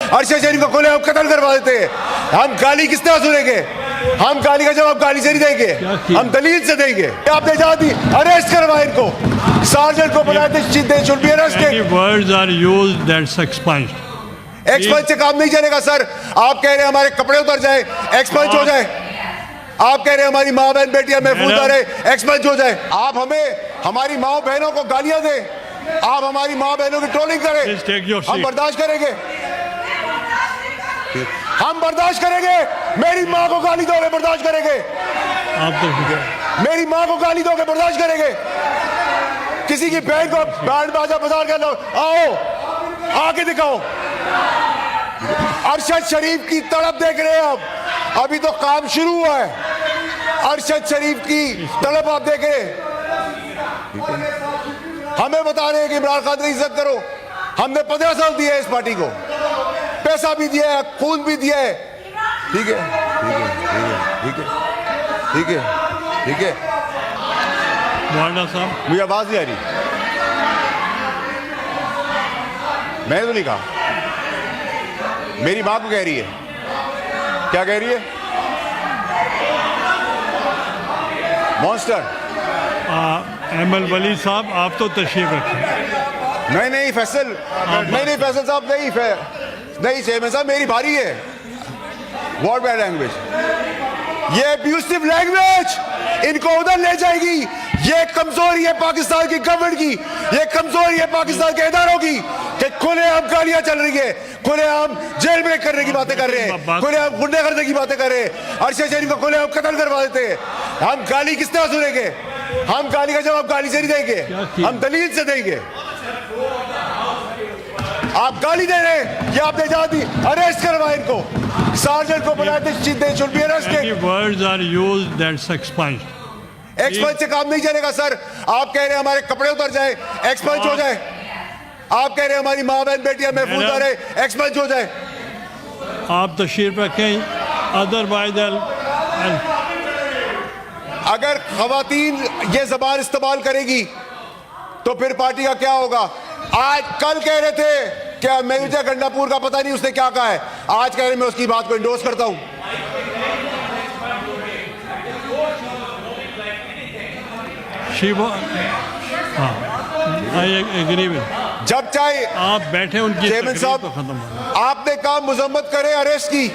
अरशद शरीफ को खुले हम कत्ल करवा देते हैं। हम गाली किस तरह सुनेंगे? हम गाली का जवाब गाली से नहीं देंगे, हम दलील से देंगे। आपने जहाँ दी अरेस्ट करवा इनको, सार्जेंट को बुलाए थे, they should be arrested. Words are used that's expunged. Expunge से काम नहीं चलेगा सर। आप कह रहे हैं हमारे कपड़े उतर जाए, एक्सपंज हो जाए। आप कह रहे हैं हमारी माँ बहन बेटियां महफूज रहे, एक्सपंज हो जाए। आप हमें हमारी माँ बहनों को गालियां दें, आप हमारी माँ बहनों की ट्रोलिंग करें, हम बर्दाश्त करेंगे? हम बर्दाश्त करेंगे? मेरी माँ को गाली दोगे बर्दाश्त करेंगे? आप तो मेरी माँ को गाली दोगे बर्दाश्त करेंगे? किसी की बहन को बैंड बाजा बाजार कर लो, आओ आके दिखाओ। अरशद शरीफ की तड़प देख रहे हैं आप, अभी तो काम शुरू हुआ है। अरशद शरीफ की तड़प आप देख रहे हैं। हमें बता रहे हैं कि इमरान खान की इज्जत करो। हमने 15 साल दिए है इस पार्टी को, पैसा भी दिया है, खून भी दिया है। ठीक है, ठीक है, ठीक है, ठीक है। मौलाना साहब, मुझे आवाज नहीं आ रही। मैंने तो नहीं कहा, मेरी मां को कह रही है। क्या कह रही है? मॉन्स्टर। एमएल वली साहब, आप तो तशरीफ रखें। नहीं फैसल, नहीं फैसल साहब, नहीं चेयरमैन साहब, मेरी भारी है। व्हाट बैड लैंग्वेज, ये अब्यूसिव लैंग्वेज इनको उधर ले जाएगी। ये कमजोरी है पाकिस्तान की गवर्नमेंट की, ये कमजोरी है पाकिस्तान के इदारों की कि खुलेआम गालियां चल रही है, खुलेआम जेल ब्रेक करने की बातें कर रहे हैं, खुलेआम गुंडे करने की बातें कर रहे हैं। अरशद शरीफ को खुलेआम कत्ल करवा देते हैं। हम गाली किस तरह सुनेंगे? हम गाली का जवाब गाली से नहीं देंगे, हम दलील से देंगे। आप गाली दे रहे हैं, ये आपने जहाँ दी अरेस्ट करवा इनको, सार्जेंट को बुलाए थे, they should be arrested. Words are used that's expunged. Expunge से काम नहीं चलेगा सर। आप कह रहे हैं हमारे कपड़े उतर जाए, एक्सपंज हो जाए। आप कह रहे हैं हमारी माँ बहन बेटियां महफूज रहे, एक्सपंज हो जाए। आप तशरीफ रखें, अदरवाइज अगर खवातीन ये जबान इस्तेमाल करेगी तो फिर पार्टी का क्या होगा? आज कल कह रहे थे क्या मेहुजा गंडापुर का पता नहीं उसने क्या कहा है, आज कह रहे मैं उसकी बात को इंडोर्स करता हूं। जब चाहे आप बैठे, उनकी चेयरमैन साहब तो खत्म हो। आपने कहा मुजम्मत करे अरेस्ट की,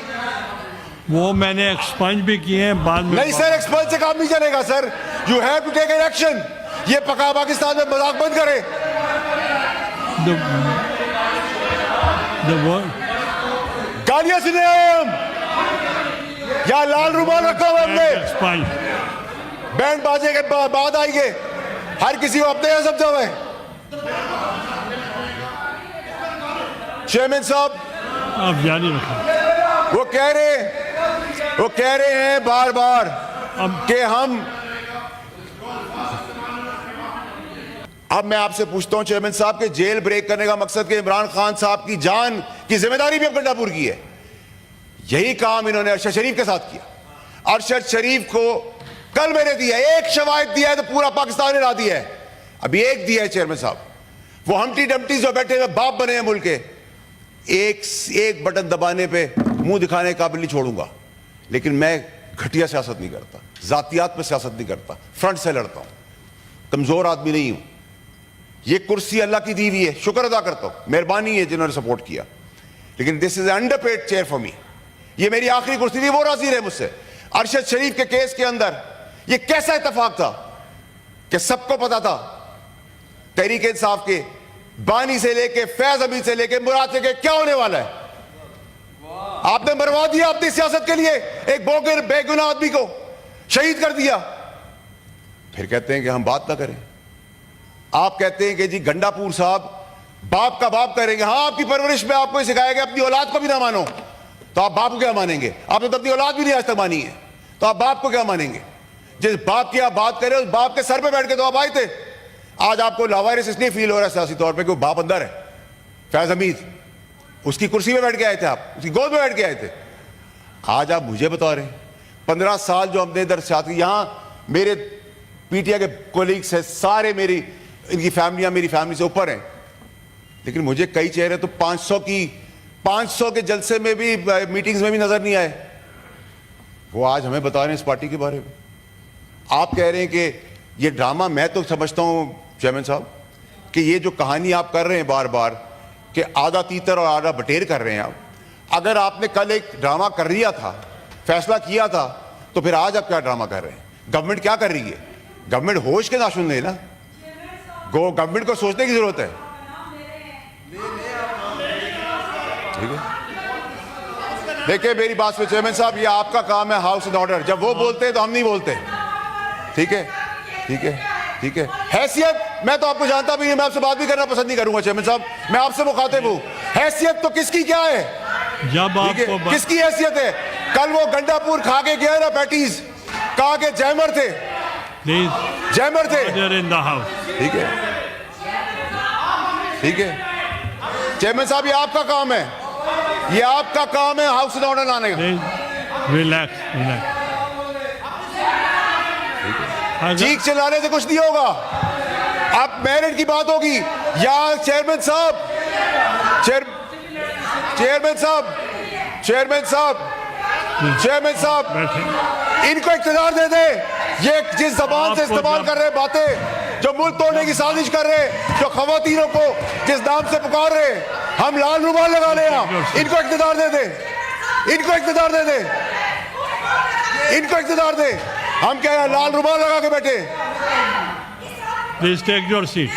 वो मैंने एक्सपंज भी किए हैं बाद में। नहीं सर, एक्सपंज से काम नहीं चलेगा sir. You have to take an action. ये पका पाकिस्तान में मजाक बंद करे। गालियां सुने हम, या लाल रुमाल रखा हुआ हमने, बैंड बाजे के बाद आएंगे, हर किसी को अपने यहां समझा हुआ है। चेयरमैन साहब, आप जारी रखें। वो कह रहे हैं बार बार कि हम, अब मैं आपसे पूछता हूं चेयरमैन साहब के जेल ब्रेक करने का मकसद कि इमरान खान साहब की जान की जिम्मेदारी भी अब गंडापुर की है। यही काम इन्होंने अरशद शरीफ के साथ किया। अरशद शरीफ को कल मैंने दिया, एक शवाहिद दिया है तो पूरा पाकिस्तान हिला दिया है। अभी एक दिया है चेयरमैन साहब, वो हमटी डमटी जो बैठे हुए बाप बने हैं मुल्क के, एक बटन दबाने पे मुंह दिखाने का काबिल नहीं छोड़ूंगा। लेकिन मैं घटिया सियासत नहीं करता, जातियात पे सियासत नहीं करता, फ्रंट से लड़ता हूं, कमजोर आदमी नहीं हूं। ये कुर्सी अल्लाह की दी हुई है, शुक्र अदा करता हूं, मेहरबानी है जिन्होंने सपोर्ट किया। लेकिन this is underpaid chair for me. ये मेरी आखिरी कुर्सी थी, वो राजी रहे मुझसे। अरशद शरीफ के केस के अंदर ये कैसा इत्तेफाक था कि सबको पता था, तहरीक इंसाफ के बानी से लेके फैज अमीन से लेके मुराद से क्या होने वाला है। आपने मरवा दिया अपनी सियासत के लिए एक बोगर बेगुनाह आदमी को शहीद कर दिया। फिर कहते हैं कि हम बात ना करें। आप कहते हैं कि जी गंडापुर साहब बाप का बाप करेंगे। हाँ, आपकी परवरिश में आपको सिखाया गया अपनी औलाद को भी ना मानो, तो आप बाप को क्या मानेंगे? आपने तो अपनी औलाद भी नहीं आज तक मानी है, तो आप बाप को क्या मानेंगे? जिस बाप की आप बात करें उस बाप के सर पे बैठ के तो आप आए थे। आज आपको लावारिस इसलिए फील हो रहा है सियासी तौर पे कि वो बाप अंदर है। फैज हमीद उसकी कुर्सी में बैठ के आए थे, आप उसकी गोद में बैठ के आए थे। आज आप मुझे बता रहे हैं 15 साल जो हमने इधर सियासत, यहाँ मेरे पीटीआई के कोलीग्स है सारे, मेरी इनकी फैमिलियां मेरी फैमिली से ऊपर हैं, लेकिन मुझे कई चेहरे तो 500 की 500 के जलसे में भी, मीटिंग्स में भी नजर नहीं आए। वो आज हमें बता रहे हैं इस पार्टी के बारे में। आप कह रहे हैं कि ये ड्रामा, मैं तो समझता हूं चेयरमैन साहब कि ये जो कहानी आप कर रहे हैं बार बार कि आधा तीतर और आधा बटेर कर रहे हैं आप। अगर आपने कल एक ड्रामा कर दिया था, फैसला किया था, तो फिर आज आप क्या ड्रामा कर रहे हैं? गवर्नमेंट क्या कर रही है? गवर्नमेंट होश के नाशुन है ना, गवर्नमेंट को सोचने की जरूरत है। ठीक है, देखिए मेरी बात से चेयरमैन साहब, ये आपका काम है हाउस एंड ऑर्डर। जब वो बोलते हैं तो हम नहीं बोलते। ठीक है, ठीक है, ठीक है। हैसियत, मैं तो आपको जानता भी नहीं, मैं आपसे बात भी करना पसंद नहीं करूंगा चेयरमैन साहब, मैं आपसे मुखातिब हूं। हैसियत तो किसकी क्या है? जब आपको किसकी हैसियत है? कल वो गंडापुर खा के गया ना पैटीज, कहा के जैमर थे, प्लीज जैमर थे। इन द हाउस। ठीक है, ठीक है चेयरमैन साहब, ये आपका काम है, ये आपका काम है हाउस एंड ऑर्डर लाने का। Relax relax. चीख चिल्लाने से कुछ नहीं होगा। अब मेरिट की बात होगी या चेयरमैन साहब, चेयरमैन साहब, चेयरमैन साहब, चेयरमैन साहब, इनको इख्तियार दे दे। ये जिस जबान से इस्तेमाल कर रहे बातें, जो मुल्क तोड़ने की साजिश कर रहे, जो खवातीनों को जिस नाम से पुकार रहे, हम लाल रुमाल लगा ले, इनको इख्तियार दे दे, इनको इख्तियार दे दे, इनको इख्तियार दे। हम क्या लाल रुमाल लगा के बैठे? Please take your seat.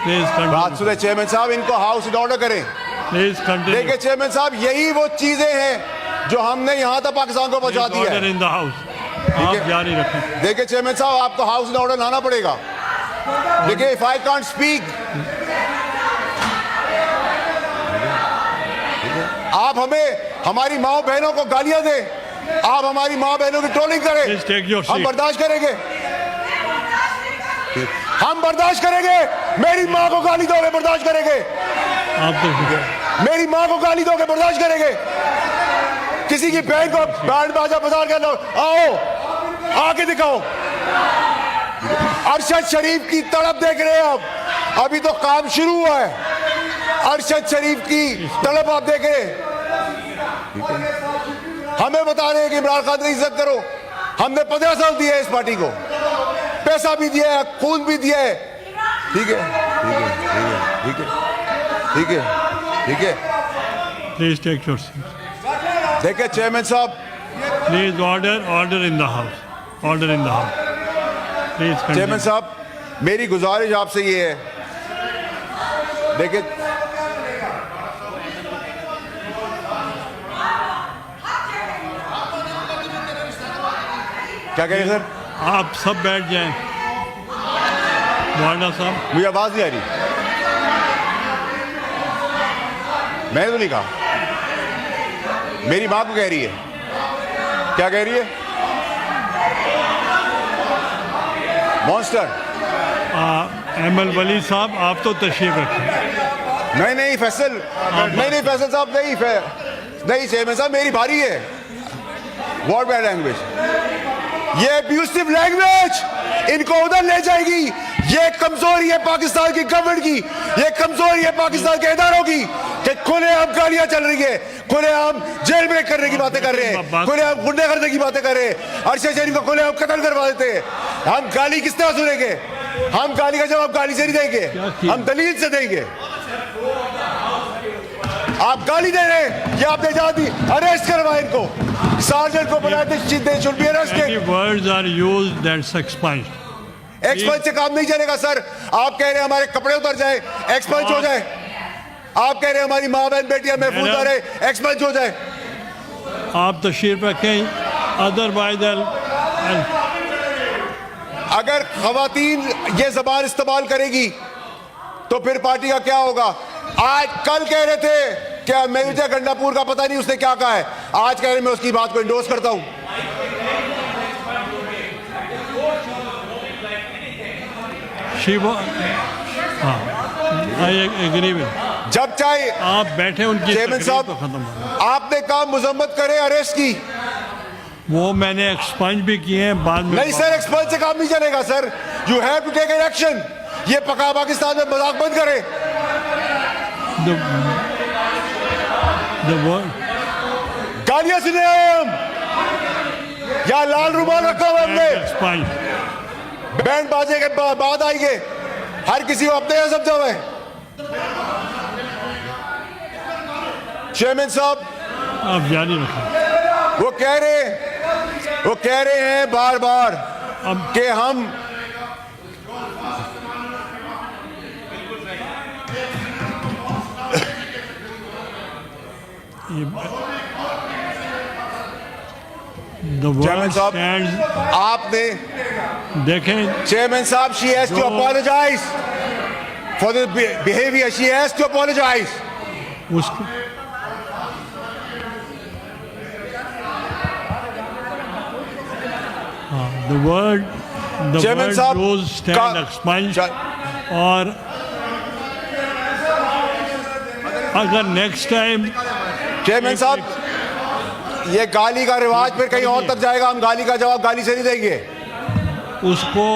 Please बात सुने चेयरमैन साहब, इनको हाउस एंड ऑर्डर करें। Please continue. देखिए चेयरमैन साहब, यही वो चीजें हैं जो हमने यहां तक पाकिस्तान को पहुंचा दी है। इन द हाउस, आप जारी रखें। देखिए चेयरमैन साहब, आपको हाउस एंड ऑर्डर लाना पड़ेगा। देखिए, इफ आई कांट स्पीक, आप हमें हमारी माओ बहनों को गालियां दे, आप हमारी माओ बहनों की ट्रोलिंग करें, हम बर्दाश्त करेंगे, हम बर्दाश्त करेंगे। मेरी माँ को गाली दोगे, बर्दाश्त करेंगे। आप तो मेरी माँ को गाली दोगे, बर्दाश्त करेंगे। किसी की बहन को बैंड बाजा बजा के आओ, आके दिखाओ। अरशद शरीफ की तड़प देख रहे हैं आप, अभी तो काम शुरू हुआ है। अरशद शरीफ की तड़प आप देख रहे हैं। हमें बता रहे हैं कि इमरान खान की इज्जत करो। हमने 15 साल दिए है इस पार्टी को, पैसा भी दिया है, खून भी दिया है। ठीक है, ठीक है, ठीक है, ठीक है, ठीक है। Please take your seat. देखिए चेयरमैन साहब, please order, order in the house, order in the house. Please chairman साहब, मेरी गुजारिश आपसे ये है, देखिए क्या कह रहे सर? आप सब बैठ जाएं। वार्डा साहब, मुझे आवाज नहीं आ रही, मैंने तो नहीं कहा, मेरी मां को कह रही है। क्या कह रही है? मॉन्स्टर। एमएल वली साहब, आप तो तशरीफ रखें। नहीं नहीं फैसल, नहीं फैसल साहब, नहीं चेयरमैन साहब, मेरी बारी है। व्हाट बैड लैंग्वेज, ये अब्यूसिव लैंग्वेज इनको उधर ले जाएगी। ये कमजोरी है पाकिस्तान की गवर्नमेंट की, ये कमजोरी है पाकिस्तान के इदारों की कि खुलेआम गालियां चल रही है, खुलेआम जेल ब्रेक करने की बातें कर रहे हैं, खुलेआम गुंडे करने की बातें कर रहे हैं, अरशद शरीफ को खुलेआम कत्ल करवा देते हैं। हम गाली किस तरह सुनेंगे? हम गाली का जवाब गाली से नहीं देंगे, हम दलील से देंगे। आप गाली दे रहे हैं, ये आपने जहां दी, अरेस्ट करवाए इनको, सार्जेंट को बुलाए थे, they should be arrested. Words are used that's expunge. Expunge से काम नहीं चलेगा सर। आप कह रहे हैं हमारे कपड़े उतर जाए, एक्सपंज हो जाए। आप कह रहे हैं हमारी माँ बहन बेटियां महफूज रहे, एक्सपंज हो जाए। आप तशरीफ रखें, अदरवाइज अगर खवातीन ये जबान इस्तेमाल करेगी तो फिर पार्टी का क्या होगा? आज कल कह रहे थे क्या मेजर गंडापुर का पता नहीं उसने क्या कहा है, आज कह रहे मैं उसकी बात को इंडोर्स करता हूं। जब चाहे आप बैठे, उनकी चेयरमैन साहब तो खत्म हो। आपने कहा मुजम्मत करे अरेस्ट की, वो मैंने एक्सपंज भी किए हैं बाद में। नहीं सर, एक्सपंज से काम नहीं चलेगा sir. You have to take an action. ये पका पाकिस्तान में मजाक बंद करें। the word गालियां सुने हम, या लाल रुमाल रखा हुआ हमने, expired. बैंड बाजे के बाद आएंगे, हर किसी को अपने यहाँ समझा हुआ है। चेयरमैन साहब आप जारी रखें। वो कह रहे हैं बार बार कि हम the word चेयरमैन साहब stands. आपने देखें, चेयरमैन साहब she has to apologize for the behavior, she has to apologize। उसको the word चेयरमैन साहब goes stand expunged. और अगर नेक्स्ट टाइम चेयरमैन साहब ये गाली का रिवाज फिर कहीं और तक जाएगा, हम गाली का जवाब गाली से नहीं देंगे। उसको